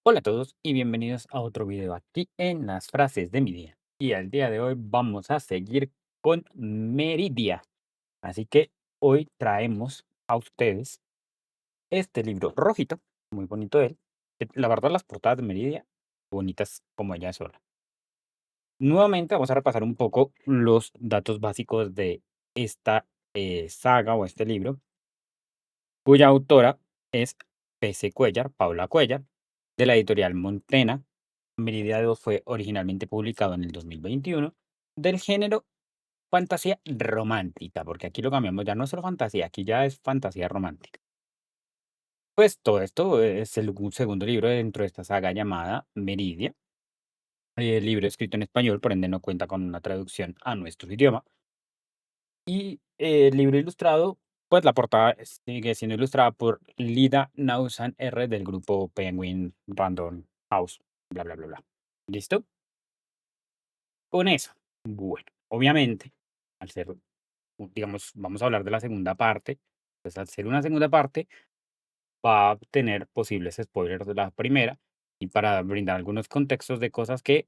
Hola a todos y bienvenidos a otro video aquí en las frases de mi día. Y al día de hoy vamos a seguir con Meridia. Así que hoy traemos a ustedes este libro rojito, muy bonito él. La verdad las portadas de Meridia, bonitas como ella sola. Nuevamente vamos a repasar un poco los datos básicos de esta saga o este libro, cuya autora es P.C. Cuellar, Paula Cuellar, de la editorial Montena. Meridia 2 fue originalmente publicado en el 2021, del género fantasía romántica, porque aquí lo cambiamos, ya no es solo fantasía, aquí ya es fantasía romántica. Pues todo esto es el segundo libro dentro de esta saga llamada Meridia, el libro escrito en español, por ende no cuenta con una traducción a nuestro idioma. Y el libro ilustrado, pues la portada sigue siendo ilustrada por Lida Nausan R del grupo Penguin Random House, bla, bla, bla, bla. ¿Listo? Con eso. Bueno, obviamente, al ser, digamos, vamos a hablar de la segunda parte, pues al ser una segunda parte, va a tener posibles spoilers de la primera y para brindar algunos contextos de cosas que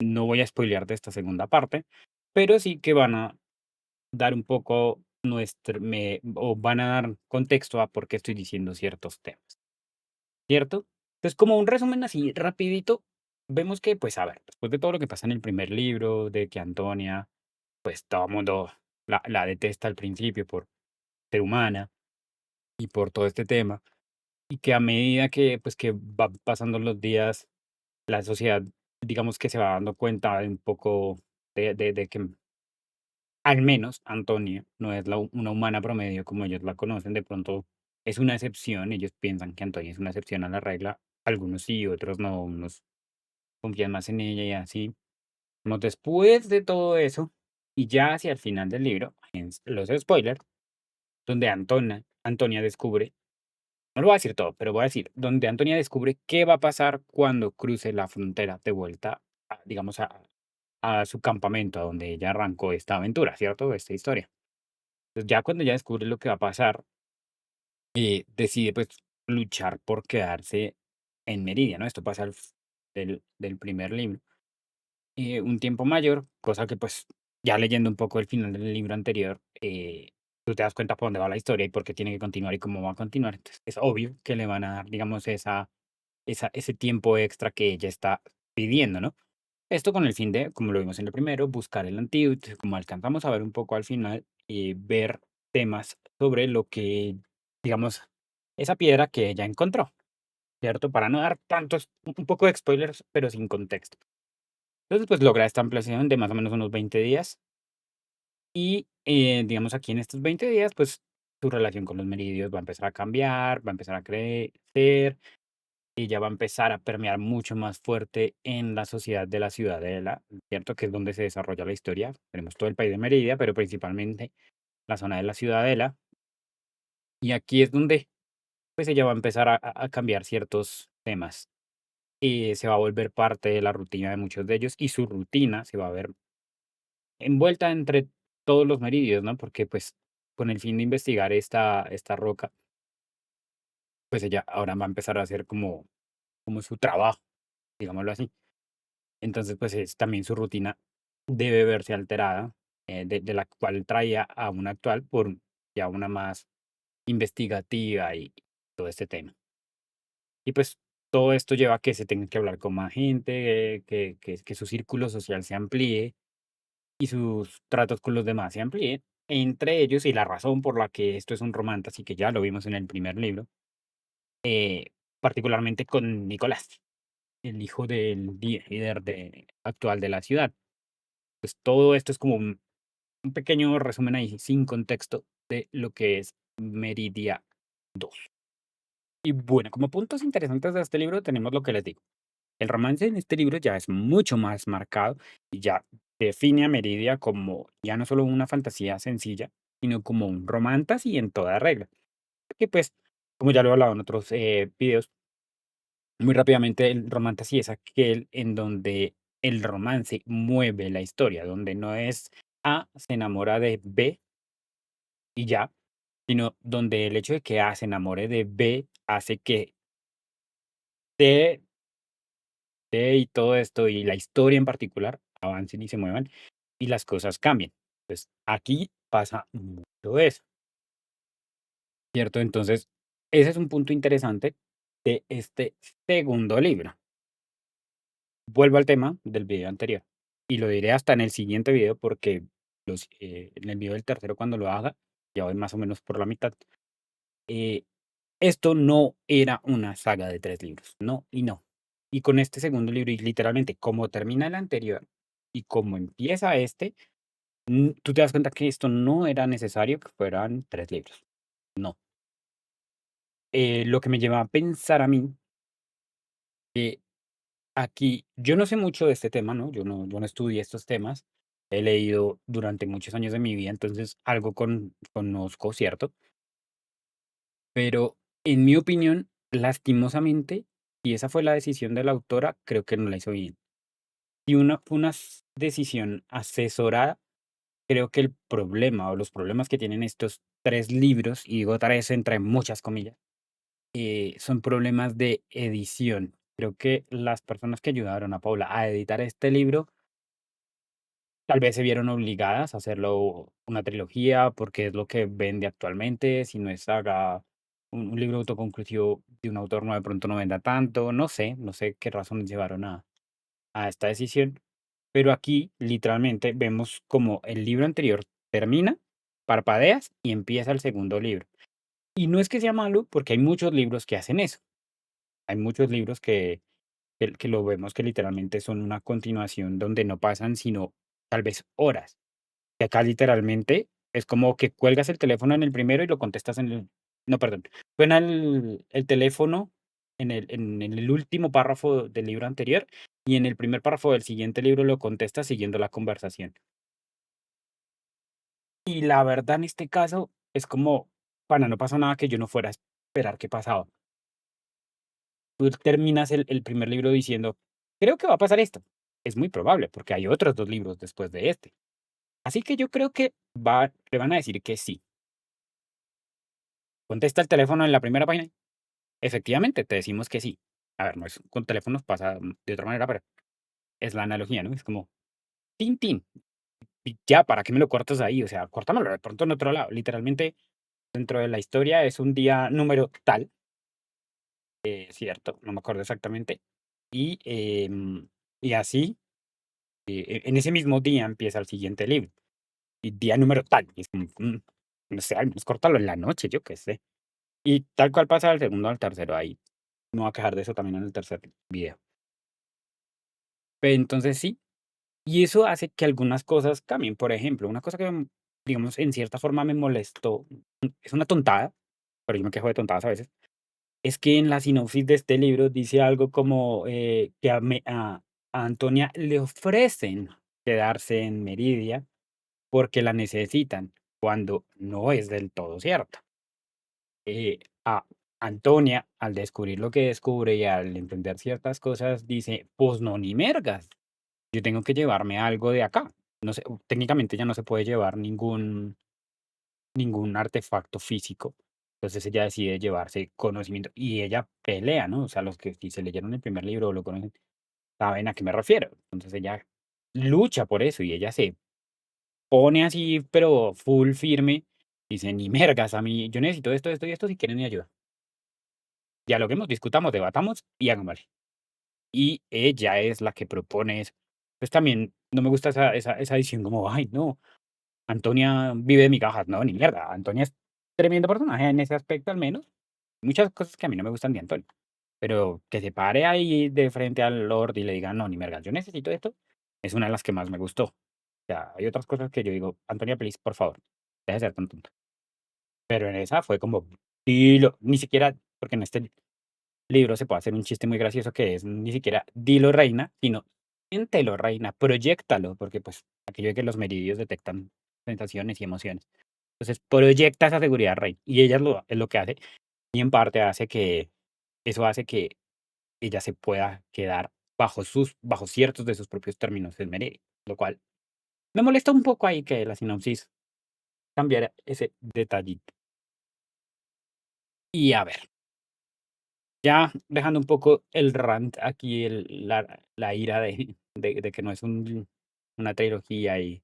no voy a spoilear de esta segunda parte, pero sí que van a dar un poco o van a dar contexto a por qué estoy diciendo ciertos temas, ¿cierto? Entonces, como un resumen así rapidito, vemos que, pues, a ver, después de todo lo que pasa en el primer libro, de que Antonia, pues, todo el mundo la detesta al principio por ser humana y por todo este tema, y que a medida que, pues, que va pasando los días, la sociedad, digamos que se va dando cuenta de un poco de que al menos Antonia no es una humana promedio como ellos la conocen, de pronto es una excepción, ellos piensan que Antonia es una excepción a la regla, algunos sí, otros no, unos confían más en ella y así. Como después de todo eso, y ya hacia el final del libro, en los spoilers, donde Antonia descubre, no lo voy a decir todo, pero voy a decir, donde Antonia descubre qué va a pasar cuando cruce la frontera de vuelta, digamos, a su campamento, a donde ella arrancó esta aventura, ¿cierto? Esta historia. Entonces, ya cuando ella descubre lo que va a pasar, decide pues luchar por quedarse en Meridia, ¿no? Esto pasa del primer libro. Un tiempo mayor, cosa que pues ya leyendo un poco el final del libro anterior, tú te das cuenta por dónde va la historia y por qué tiene que continuar y cómo va a continuar. Entonces, es obvio que le van a dar, digamos, ese tiempo extra que ella está pidiendo, ¿no? Esto con el fin de, como lo vimos en el primero, buscar el antídoto, como alcanzamos a ver un poco al final, ver temas sobre lo que, digamos, esa piedra que ella encontró, ¿cierto? Para no dar tantos, un poco de spoilers, pero sin contexto. Entonces, pues logra esta ampliación de más o menos unos 20 días y, digamos, aquí en estos 20 días, pues su relación con los meridios va a empezar a cambiar, va a empezar a crecer, y ya va a empezar a permear mucho más fuerte en la sociedad de la ciudadela, ¿cierto? Que es donde se desarrolla la historia. Tenemos todo el país de Meridia, pero principalmente la zona de la ciudadela. Y aquí es donde pues ella va a empezar a cambiar ciertos temas. Y se va a volver parte de la rutina de muchos de ellos y su rutina se va a ver envuelta entre todos los meridios, ¿no? Porque pues con el fin de investigar esta roca, pues ella ahora va a empezar a hacer como su trabajo, digámoslo así. Entonces, pues, también su rutina debe verse alterada, de la cual traía a una actual por ya una más investigativa y todo este tema. Y, pues, todo esto lleva a que se tenga que hablar con más gente, que su círculo social se amplíe y sus tratos con los demás se amplíen. Entre ellos, y la razón por la que esto es un romance, así que ya lo vimos en el primer libro, particularmente con Nicolás, el hijo del líder actual de la ciudad. Pues todo esto es como un pequeño resumen ahí sin contexto de lo que es Meridia 2. Y bueno, como puntos interesantes de este libro tenemos lo que les digo. El romance en este libro ya es mucho más marcado y ya define a Meridia como ya no solo una fantasía sencilla, sino como un romantasy en toda regla. Que pues, como ya lo he hablado en otros videos, muy rápidamente el romantasy es aquel en donde el romance mueve la historia, donde no es A se enamora de B y ya, sino donde el hecho de que A se enamore de B hace que C y todo esto, y la historia en particular, avancen y se muevan, y las cosas cambien. Pues, aquí pasa mucho eso, ¿cierto? Entonces, ese es un punto interesante de este segundo libro. Vuelvo al tema del video anterior, y lo diré hasta en el siguiente video, porque en el video del tercero, cuando lo haga, ya voy más o menos por la mitad. eh, Esto no era una saga de 3 libros, no y no. Y con este segundo libro, y literalmente como termina el anterior y como empieza este, tú te das cuenta que esto no era necesario que fueran 3 libros, no. Lo que me lleva a pensar a mí que aquí yo no sé mucho de este tema, ¿no? Yo no estudié estos temas, he leído durante muchos años de mi vida, entonces algo conozco, ¿cierto? Pero, en mi opinión, lastimosamente, y esa fue la decisión de la autora, creo que no la hizo bien. Y fue una decisión asesorada, creo que el problema, o los problemas que tienen estos 3 libros, y digo 3 entre muchas comillas, son problemas de edición. Creo que las personas que ayudaron a Paula a editar este libro, tal vez se vieron obligadas a hacerlo una trilogía, porque es lo que vende actualmente, si no es saga, un libro autoconclusivo de un autor no de pronto no venda tanto, no sé qué razones llevaron a esta decisión, pero aquí literalmente vemos como el libro anterior termina, parpadeas y empieza el segundo libro. Y no es que sea malo, porque hay muchos libros que hacen eso. Hay muchos libros que lo vemos que literalmente son una continuación donde no pasan sino tal vez horas. Que acá literalmente es como que cuelgas el teléfono en el primero y lo contestas en el no, perdón, suena el teléfono en el último párrafo del libro anterior, y en el primer párrafo del siguiente libro lo contestas siguiendo la conversación. Y la verdad, en este caso, es como, pana, no pasa nada que yo no fuera a esperar qué pasaba. Tú terminas el primer libro diciendo: "Creo que va a pasar esto". Es muy probable, porque hay otros 2 libros después de este. Así que yo creo que le van a decir que sí. Contesta el teléfono en la primera página. Efectivamente, te decimos que sí. A ver, no es con teléfonos pasa, de otra manera, pero es la analogía, ¿no? Es como tin, tin, y ya, ¿para qué me lo cortas ahí? O sea, córtamelo de pronto en otro lado. Literalmente, dentro de la historia es un día número tal, cierto, no me acuerdo exactamente, y, y así, en ese mismo día empieza el siguiente libro, y día número tal, y es como, no sé, al menos córtalo en la noche, yo qué sé. Y tal cual pasa del segundo al tercero, ahí me voy a quejar de eso también en el tercer video. Entonces sí. Y eso hace que algunas cosas cambien. Por ejemplo, una cosa que, digamos, en cierta forma me molestó, es una tontada, pero yo me quejo de tontadas a veces, es que en la sinopsis de este libro dice algo como que a Antonia le ofrecen quedarse en Meridia porque la necesitan, cuando no es del todo cierto. A Antonia, al descubrir lo que descubre y al entender ciertas cosas, dice, pues no, ni mergas. Yo tengo que llevarme algo de acá. No sé, técnicamente ya no se puede llevar ningún artefacto físico. Entonces ella decide llevarse conocimiento y ella pelea, ¿no? O sea, los que si se leyeron el primer libro o lo conocen, saben a qué me refiero. Entonces ella lucha por eso y ella se pone así, pero full firme. Dice, ni mergas, a mí, yo necesito esto, esto y esto si quieren mi ayuda. Dialoguemos, discutamos, debatamos y hagámosle. Y ella es la que propone eso. Pues también no me gusta esa edición como, ay, no, Antonia vive de migajas, no, ni mierda. Antonia es tremendo personaje en ese aspecto al menos. Muchas cosas que a mí no me gustan de Antonia, pero que se pare ahí de frente al Lord y le diga: "No, ni merga, yo necesito esto", es una de las que más me gustó. O sea, hay otras cosas que yo digo: "Antonia, please, por favor, deja de ser tan tonta". Pero en esa fue como: "Dilo", ni siquiera porque en este libro se puede hacer un chiste muy gracioso que es ni siquiera: "Dilo, reina", sino: "Siéntelo, reina, proyéctalo", porque, pues, aquello de que los meridios detectan sensaciones y emociones. Entonces, proyecta esa seguridad, rey, y ella es lo que hace, y en parte hace que eso hace que ella se pueda quedar bajo ciertos de sus propios términos en Merida, lo cual me molesta un poco ahí que la sinopsis cambiara ese detallito. Y a ver, Ya dejando un poco el rant aquí, la ira de, de que no es una trilogía y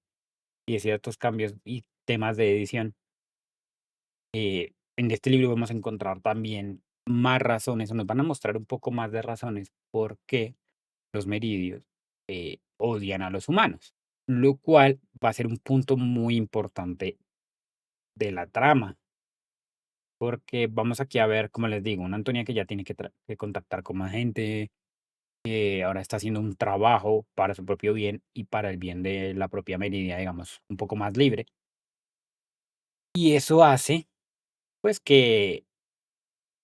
de ciertos cambios y temas de edición. En este libro vamos a encontrar también más razones, o nos van a mostrar un poco más de razones por qué los meridios odian a los humanos, lo cual va a ser un punto muy importante de la trama, porque vamos aquí a ver, como les digo, una Antonia que ya tiene que contactar con más gente, que ahora está haciendo un trabajo para su propio bien y para el bien de la propia Meridia, digamos, un poco más libre. Y eso hace, pues, que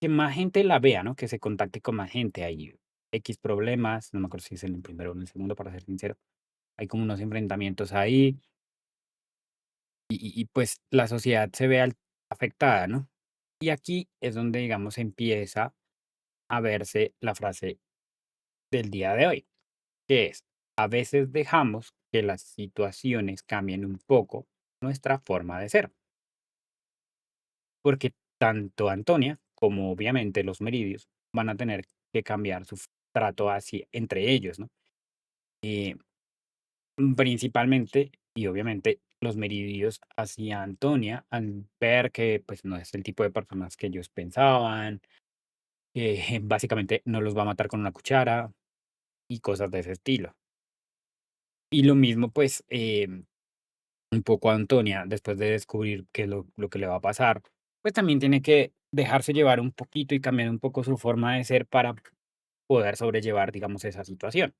más gente la vea, ¿no? Que se contacte con más gente. Hay X problemas, no me acuerdo si es en el primero o en el segundo, para ser sincero. Hay como unos enfrentamientos ahí y pues la sociedad se ve afectada, ¿no? Y aquí es donde, digamos, empieza a verse la frase del día de hoy, que es, a veces dejamos que las situaciones cambien un poco nuestra forma de ser, porque tanto Antonia como obviamente los meridios van a tener que cambiar su trato así entre ellos, ¿no? Eh, Principalmente y obviamente los meridios hacia Antonia al ver que pues no es el tipo de personas que ellos pensaban, que básicamente no los va a matar con una cuchara y cosas de ese estilo. Y lo mismo pues un poco a Antonia, después de descubrir qué es lo que le va a pasar, pues también tiene que dejarse llevar un poquito y cambiar un poco su forma de ser para poder sobrellevar, digamos, esa situación.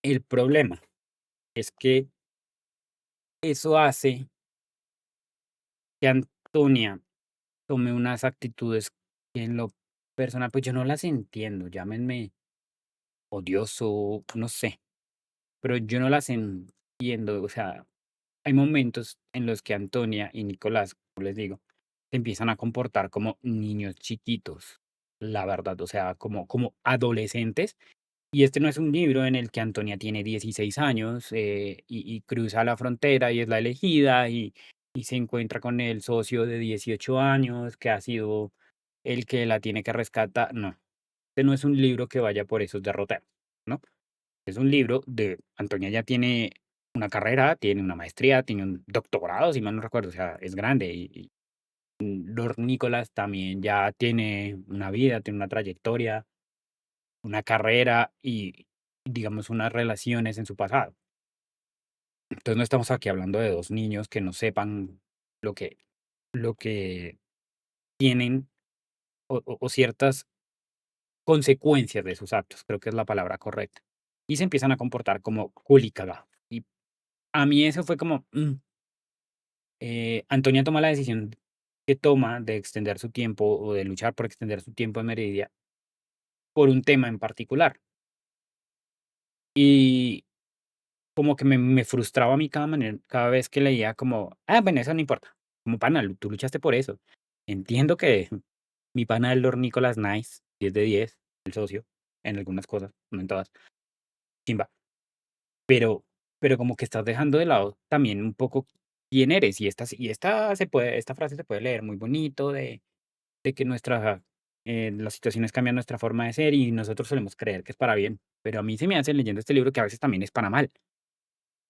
El problema es que eso hace que Antonia tome unas actitudes que en lo personal, pues yo no las entiendo, llámenme odioso, no sé, pero yo no las entiendo, o sea, hay momentos en los que Antonia y Nicolás, como les digo, se empiezan a comportar como niños chiquitos, la verdad, o sea, como adolescentes. Y este no es un libro en el que Antonia tiene 16 años y cruza la frontera y es la elegida y se encuentra con el socio de 18 años que ha sido el que la tiene que rescatar. No, este no es un libro que vaya por esos derroteros, ¿no? Es un libro de Antonia ya tiene una carrera, tiene una maestría, tiene un doctorado, si mal no recuerdo, o sea, es grande y Lord Nicholas también ya tiene una vida, tiene una trayectoria, una carrera y, digamos, unas relaciones en su pasado. Entonces no estamos aquí hablando de 2 niños que no sepan lo que lo que tienen o ciertas consecuencias de sus actos, creo que es la palabra correcta. Y se empiezan a comportar como culicagá. Y a mí eso fue como, Antonia toma la decisión que toma de extender su tiempo o de luchar por extender su tiempo en Meridia por un tema en particular. Y como que me frustraba a mí cada vez que leía como, bueno, eso no importa. Como pana, tú luchaste por eso. Entiendo que mi pana el Lord Nicholas Nice, 10 de 10 el socio, en algunas cosas, no en todas, chimba. Pero como que estás dejando de lado también un poco quién eres. Esta frase se puede leer muy bonito de que las situaciones cambian nuestra forma de ser y nosotros solemos creer que es para bien. Pero a mí se me hace leyendo este libro que a veces también es para mal.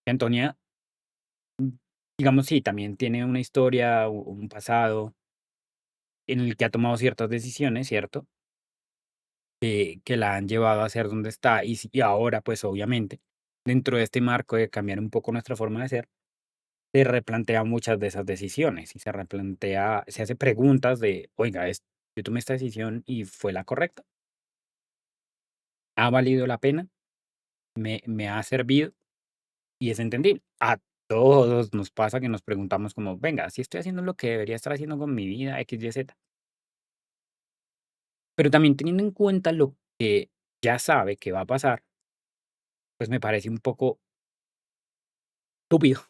Que Antonia, mm, digamos, sí, también tiene una historia, un pasado en el que ha tomado ciertas decisiones, ¿cierto? Que la han llevado a ser donde está y ahora, pues obviamente, dentro de este marco de cambiar un poco nuestra forma de ser, se replantea muchas de esas decisiones y se hace preguntas de, oiga, yo tomé esta decisión y fue la correcta. ¿Ha valido la pena? ¿Me ha servido? Y es entendible. A todos nos pasa que nos preguntamos como, venga, si estoy haciendo lo que debería estar haciendo con mi vida, X, Y, Z. Pero también teniendo en cuenta lo que ya sabe que va a pasar, pues me parece un poco estúpido,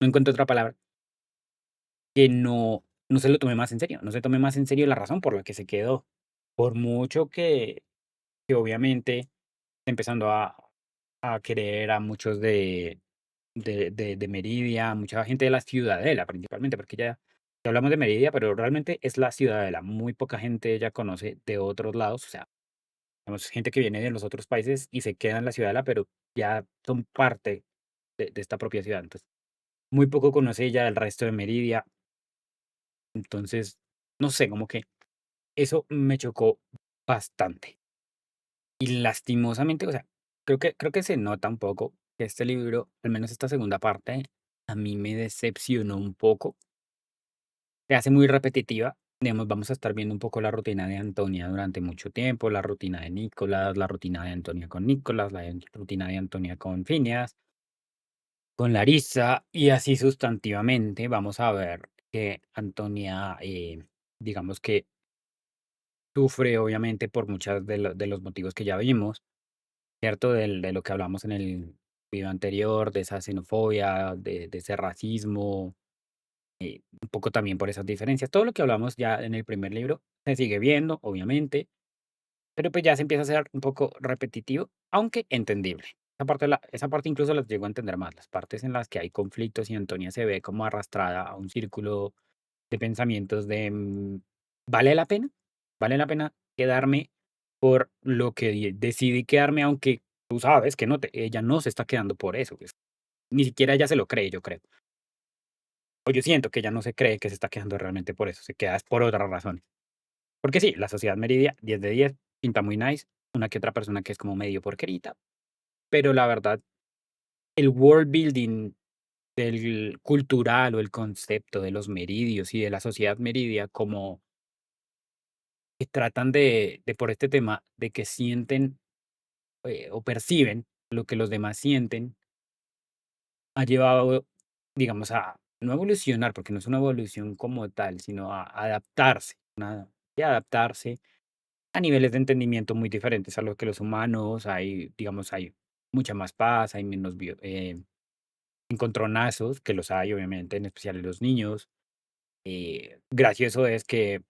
no encuentro otra palabra, que no se lo tome más en serio, no se tome más en serio la razón por la que se quedó. Por mucho que obviamente está empezando a querer a muchos de Meridia, mucha gente de la ciudadela principalmente, porque ya hablamos de Meridia, pero realmente es la ciudadela. Muy poca gente ya conoce de otros lados, o sea, tenemos gente que viene de los otros países y se queda en la ciudadela, pero ya son parte de esta propia ciudad. Entonces, muy poco conoce ya el resto de Meridia. Entonces, no sé, como que eso me chocó bastante. Y lastimosamente, o sea, creo que se nota un poco que este libro, al menos esta segunda parte, a mí me decepcionó un poco. Se hace muy repetitiva. Digamos, vamos a estar viendo un poco la rutina de Antonia durante mucho tiempo, la rutina de Nicolás, la rutina de Antonia con Nicolás, rutina de Antonia con Phineas, con Larissa, y así sustantivamente. Vamos a ver que Antonia, digamos que sufre obviamente por muchos de los motivos que ya vimos, ¿cierto? De lo que hablamos en el video anterior, de esa xenofobia, de ese racismo, un poco también por esas diferencias. Todo lo que hablamos ya en el primer libro se sigue viendo, obviamente, pero pues ya se empieza a hacer un poco repetitivo, aunque entendible. Esa parte incluso las llego a entender más, las partes en las que hay conflictos y Antonia se ve como arrastrada a un círculo de pensamientos de, ¿vale la pena? ¿Vale la pena quedarme por lo que decidí quedarme, aunque tú sabes que no ella no se está quedando por eso, pues, ni siquiera ella se lo cree, yo creo. O yo siento que ella no se cree que se está quedando realmente por eso, se queda es por otras razones. Porque sí, la Sociedad Meridia, 10 de 10, pinta muy nice, una que otra persona que es como medio porquerita, pero la verdad, el world building del cultural o el concepto de los meridios y de la sociedad meridia como que tratan de por este tema de que sienten, o perciben lo que los demás sienten, ha llevado, digamos, a no evolucionar, porque no es una evolución como tal, sino a adaptarse, y adaptarse a niveles de entendimiento muy diferentes a los que los humanos. Hay, digamos, hay mucha más paz, hay menos encontronazos, que los hay, obviamente, en especial en los niños. Gracioso es que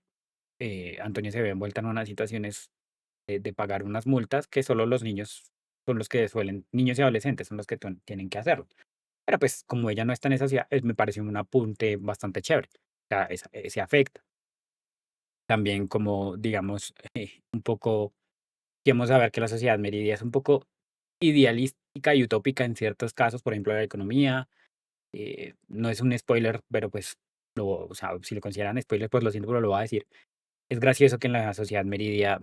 Antonia se ve envuelta en unas situaciones de pagar unas multas que solo los niños son los que suelen, niños y adolescentes son los que tienen que hacerlo. Pero pues como ella no está en esa ciudad, me pareció un apunte bastante chévere. O sea, ese afecto. También como, digamos, un poco, vamos a ver que la sociedad meridia es un poco idealística y utópica en ciertos casos, por ejemplo, la economía. No es un spoiler, pero pues, o sea, si lo consideran spoiler, pues lo siento, pero lo voy a decir. Es gracioso que en la sociedad meridia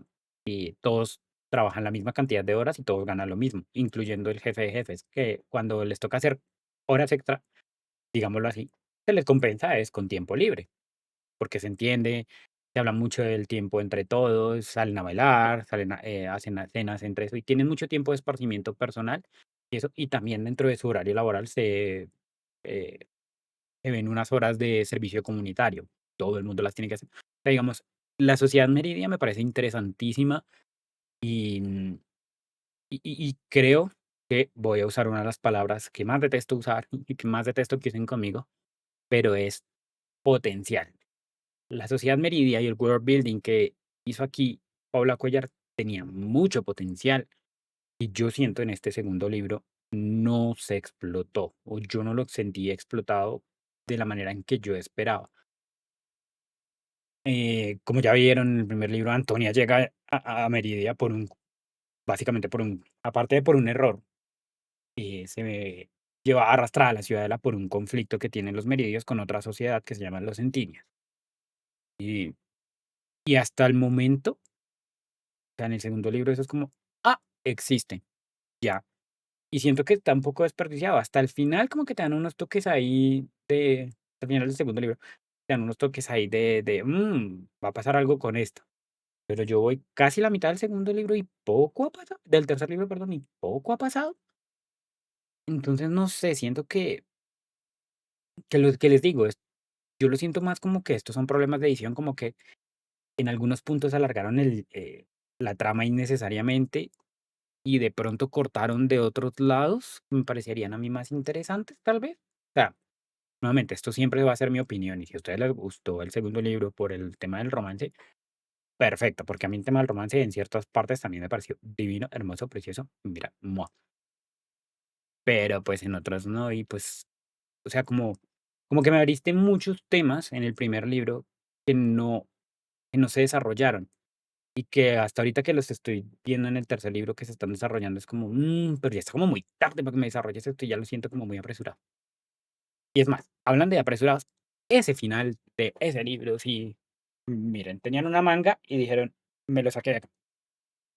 todos trabajan la misma cantidad de horas y todos ganan lo mismo, incluyendo el jefe de jefes, que cuando les toca hacer horas extra, digámoslo así, se les compensa es con tiempo libre, porque se entiende, se habla mucho del tiempo entre todos, salen a bailar, hacen cenas entre eso y tienen mucho tiempo de esparcimiento personal y eso, y también dentro de su horario laboral eh, se ven unas horas de servicio comunitario. Todo el mundo las tiene que hacer. O sea, digamos, la sociedad meridia me parece interesantísima y, y creo que voy a usar una de las palabras que más detesto usar y que más detesto que usen conmigo, pero es potencial. La sociedad meridia y el world building que hizo aquí Paula Cuellar tenía mucho potencial y yo siento en este segundo libro no se explotó o yo no lo sentí explotado de la manera en que yo esperaba. Como ya vieron en el primer libro, Antonia llega a Meridia básicamente aparte de por un error, se lleva arrastrada a la ciudadela por un conflicto que tienen los meridios con otra sociedad que se llaman los centinios. Y, y hasta el momento, o sea, en el segundo libro, eso es como, existe, ya. Y siento que está un poco desperdiciado. Hasta el final, como que te dan unos toques ahí al final del segundo libro, te dan unos toques ahí va a pasar algo con esto. Pero yo voy casi la mitad del segundo libro y poco ha pasado, del tercer libro, perdón, y poco ha pasado. Entonces, no sé, siento que lo que les digo es, yo lo siento más como que estos son problemas de edición, como que en algunos puntos alargaron la trama innecesariamente y de pronto cortaron de otros lados, me parecerían a mí más interesantes, tal vez. O sea, nuevamente, esto siempre va a ser mi opinión, y si a ustedes les gustó el segundo libro por el tema del romance, perfecto, porque a mí el tema del romance en ciertas partes también me pareció divino, hermoso, precioso, mira, ¡mua! Pero pues en otras no, y pues, o sea, como como que me abriste muchos temas en el primer libro que no se desarrollaron, y que hasta ahorita que los estoy viendo en el tercer libro que se están desarrollando es como, pero ya está como muy tarde para que me desarrolles esto, y ya lo siento como muy apresurado. Y es más, hablan de apresurados, ese final de ese libro sí, miren, tenían una manga y dijeron: "Me lo saqué de acá".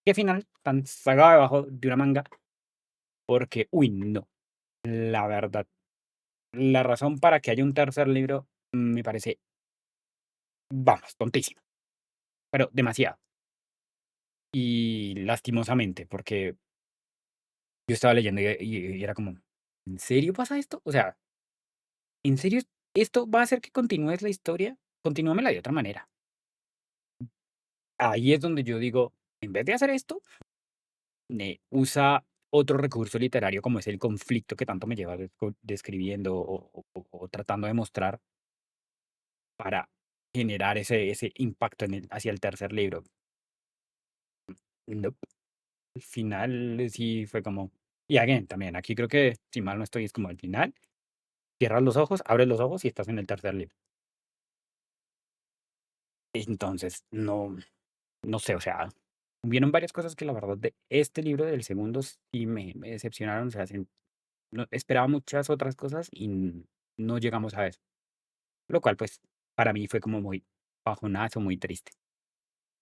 ¿Qué final tan sacado debajo de una manga? Porque, uy, no, la verdad, la razón para que haya un tercer libro me parece, vamos, tontísima, pero demasiado. Y lastimosamente, porque yo estaba leyendo y era como, ¿en serio pasa esto? O sea, ¿en serio esto va a hacer que continúes la historia? Continúamela de otra manera. Ahí es donde yo digo, en vez de hacer esto, usa otro recurso literario como es el conflicto que tanto me lleva describiendo o tratando de mostrar para generar ese impacto hacia el tercer libro. Nope. El final sí fue como... Y again, también, aquí creo que, si mal no estoy, es como el final. Cierras los ojos, abres los ojos y estás en el tercer libro. Entonces, no sé, o sea, hubieron varias cosas que la verdad de este libro, del segundo, sí me decepcionaron. O sea, no, esperaba muchas otras cosas y no llegamos a eso. Lo cual, pues, para mí fue como muy bajonazo, muy triste.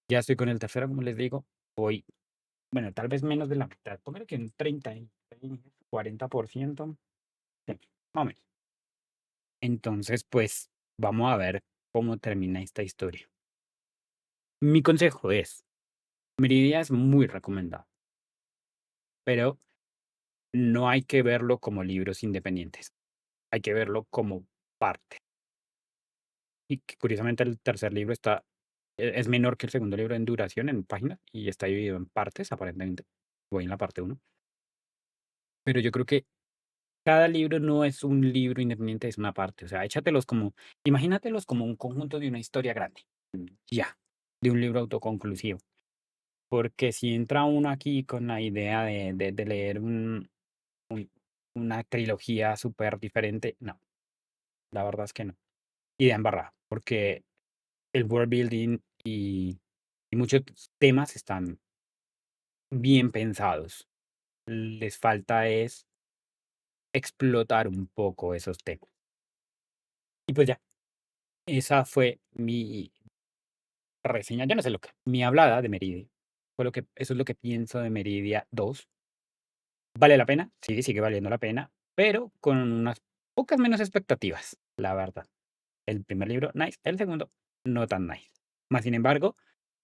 Ya estoy con el tercero, como les digo. Voy, bueno, tal vez menos de la mitad. Póngale que un 40%. Sí, más o menos. Entonces, pues, vamos a ver cómo termina esta historia. Mi consejo es, Meridia es muy recomendado, pero no hay que verlo como libros independientes. Hay que verlo como parte. Y que curiosamente el tercer libro es menor que el segundo libro en duración, en páginas, y está dividido en partes, aparentemente. Voy en la parte uno. Pero yo creo que cada libro no es un libro independiente, es una parte. O sea, imagínatelos como un conjunto de una historia grande. Ya, de un libro autoconclusivo. Porque si entra uno aquí con la idea de leer una trilogía súper diferente, no, la verdad es que no. Y de embarrada, porque el world building y muchos temas están bien pensados. Les falta es explotar un poco esos temas. Y pues ya, esa fue mi reseña, yo no sé lo que, mi hablada de Meridia. Eso es lo que pienso de Meridia 2. ¿Vale la pena? Sí, sigue valiendo la pena, pero con unas pocas menos expectativas, la verdad. El primer libro, nice. El segundo, no tan nice. Más sin embargo,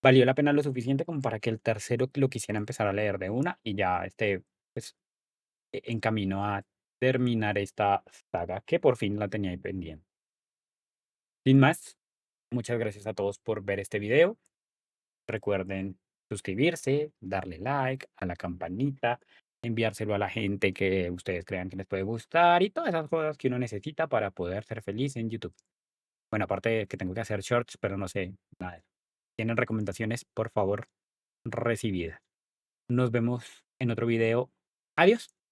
valió la pena lo suficiente como para que el tercero lo quisiera empezar a leer de una y ya esté, pues, en camino a terminar esta saga que por fin la tenía ahí pendiente. Sin más, muchas gracias a todos por ver este video. Recuerden suscribirse, darle like a la campanita, enviárselo a la gente que ustedes crean que les puede gustar y todas esas cosas que uno necesita para poder ser feliz en YouTube. Bueno, aparte de que tengo que hacer shorts, pero no sé, nada. Tienen recomendaciones, por favor, recibidas. Nos vemos en otro video. Adiós.